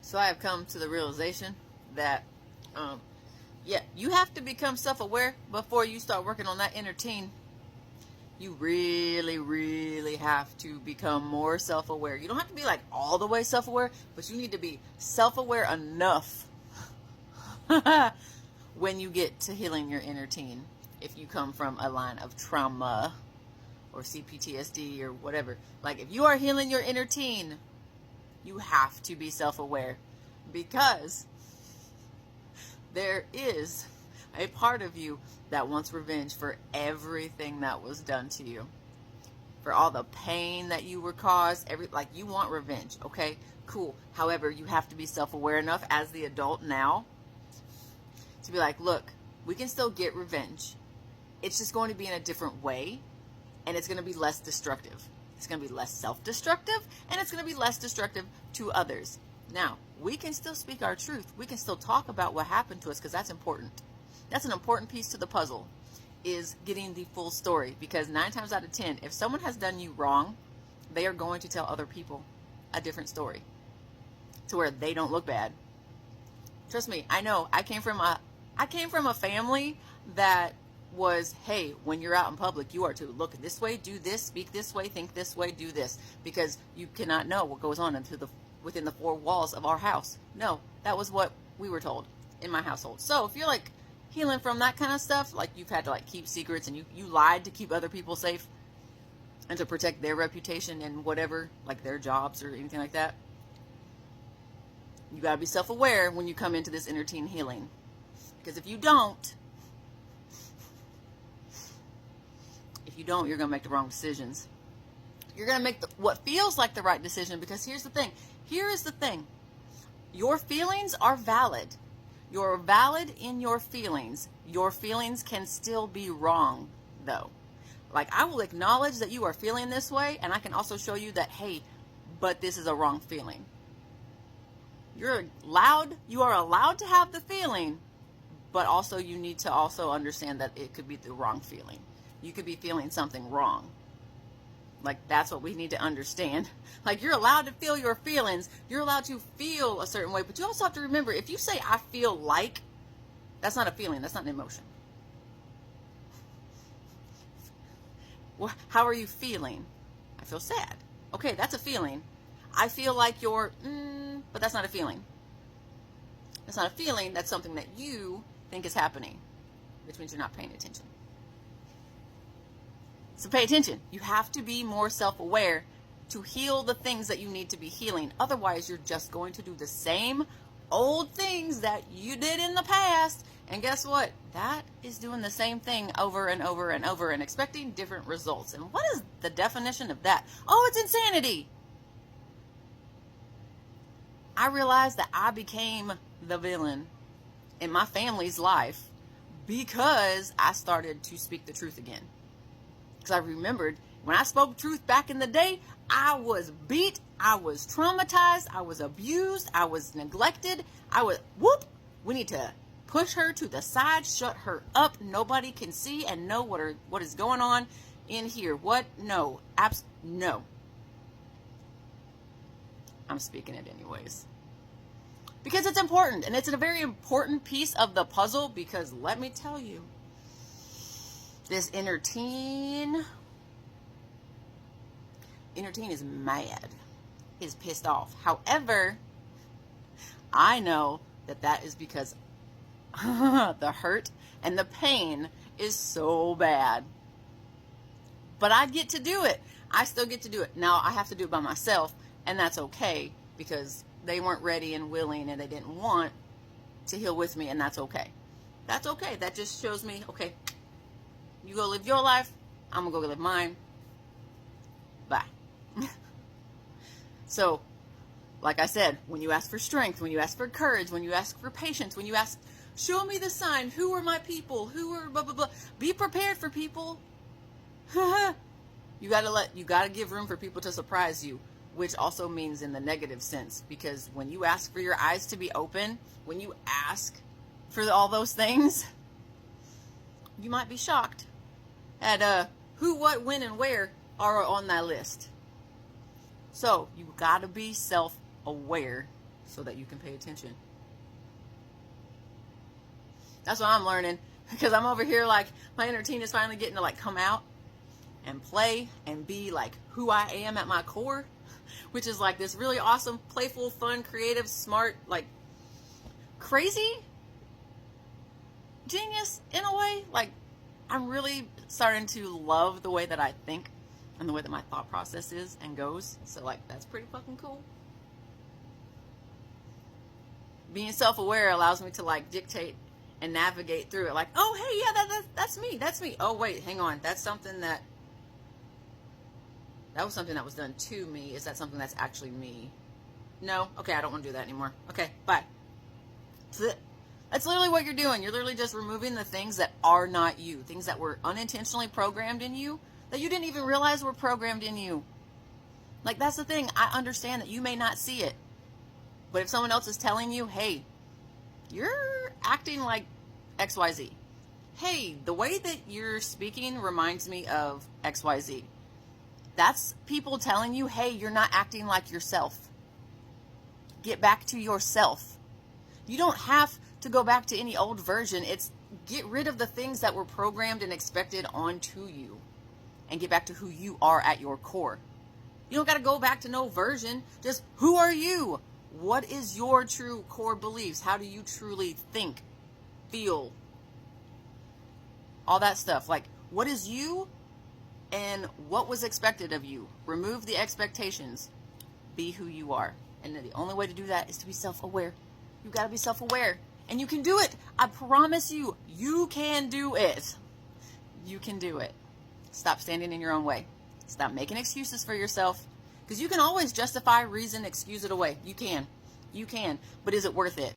So I have come to the realization that, yeah, you have to become self-aware before you start working on that inner teen. You really, really have to become more self-aware. You don't have to be like all the way self-aware, but you need to be self-aware enough when you get to healing your inner teen. If you come from a line of trauma or CPTSD or whatever, like if you are healing your inner teen, you have to be self-aware, because there is a part of you that wants revenge for everything that was done to you, for all the pain that you were caused. Like, you want revenge. Okay, cool. However, you have to be self-aware enough as the adult now to be like, look, we can still get revenge. It's just going to be in a different way, and it's going to be less destructive. It's going to be less self-destructive, and it's going to be less destructive to others. Now, we can still speak our truth. We can still talk about what happened to us, because that's important. That's an important piece to the puzzle, is getting the full story. Because 9 times out of 10, if someone has done you wrong, they are going to tell other people a different story to where they don't look bad. Trust me, I know. I came from a family that was, hey, when you're out in public, you are to look this way, do this, speak this way, think this way, do this, because you cannot know what goes on within the 4 walls of our house. No, that was what we were told in my household. So if you're like healing from that kind of stuff, like you've had to like keep secrets and you lied to keep other people safe and to protect their reputation and whatever, like their jobs or anything like that, you got to be self-aware when you come into this inner teen healing. Because if you don't, you're going to make the wrong decisions. You're going to make what feels like the right decision, because here's the thing. Here is the thing. Your feelings are valid. You're valid in your feelings. Your feelings can still be wrong, though. Like, I will acknowledge that you are feeling this way, and I can also show you that, hey, but this is a wrong feeling. You are allowed to have the feeling, but also you need to also understand that it could be the wrong feeling. You could be feeling something wrong. Like, that's what we need to understand. Like, you're allowed to feel your feelings. You're allowed to feel a certain way. But you also have to remember, if you say, I feel like, that's not a feeling. That's not an emotion. Well, how are you feeling? I feel sad. Okay, that's a feeling. I feel like you're, but that's not a feeling. That's not a feeling. That's something that you think is happening, which means you're not paying attention. So pay attention. You have to be more self-aware to heal the things that you need to be healing. Otherwise, you're just going to do the same old things that you did in the past. And guess what? That is doing the same thing over and over and over and expecting different results. And what is the definition of that? Oh, it's insanity. I realized that I became the villain in my family's life because I started to speak the truth again. Because I remembered when I spoke truth back in the day, I was beat, I was traumatized, I was abused, I was neglected. We need to push her to the side, shut her up. Nobody can see and know what is going on in here. What? No. No. I'm speaking it anyways. Because it's important, and it's a very important piece of the puzzle, because let me tell you, this inner teen is mad, is pissed off. However, I know that is because the hurt and the pain is so bad. But I get to do it. I still get to do it. Now, I have to do it by myself, and that's okay, because they weren't ready and willing, and they didn't want to heal with me, and that's okay. That's okay. That just shows me, okay, you go live your life, I'm going to go live mine. Bye. So, like I said, when you ask for strength, when you ask for courage, when you ask for patience, when you ask, show me the sign, who are my people, who are blah, blah, blah. Be prepared for people. You gotta give room for people to surprise you, which also means in the negative sense, because when you ask for your eyes to be open, when you ask for all those things, you might be shocked at who, what, when, and where are on that list. So you gotta be self-aware so that you can pay attention. That's what I'm learning, because I'm over here like my inner teen is finally getting to like come out and play and be like who I am at my core, which is like this really awesome, playful, fun, creative, smart, like crazy genius in a way. Like I'm really starting to love the way that I think and the way that my thought process is and goes. So like that's pretty fucking cool. Being self-aware allows me to like dictate and navigate through it. Like, oh hey, yeah, that's me. Oh wait, hang on, that's something that was something that was done to me. Is that something that's actually me? No? Okay, I don't want to do that anymore. Okay, bye. That's literally what you're doing. You're literally just removing the things that are not you. Things that were unintentionally programmed in you that you didn't even realize were programmed in you. Like, that's the thing. I understand that you may not see it. But if someone else is telling you, hey, you're acting like XYZ. Hey, the way that you're speaking reminds me of XYZ. That's people telling you, hey, you're not acting like yourself. Get back to yourself. You don't have to go back to any old version. It's get rid of the things that were programmed and expected onto you and get back to who you are at your core. You don't got to go back to no version. Just who are you? What is your true core beliefs? How do you truly think, feel? All that stuff. Like, what is you? And what was expected of you? Remove the expectations. Be who you are. And the only way to do that is to be self-aware. You got to be self-aware. And you can do it. I promise you, you can do it. You can do it. Stop standing in your own way. Stop making excuses for yourself. Because you can always justify, reason, excuse it away. You can. You can. But is it worth it?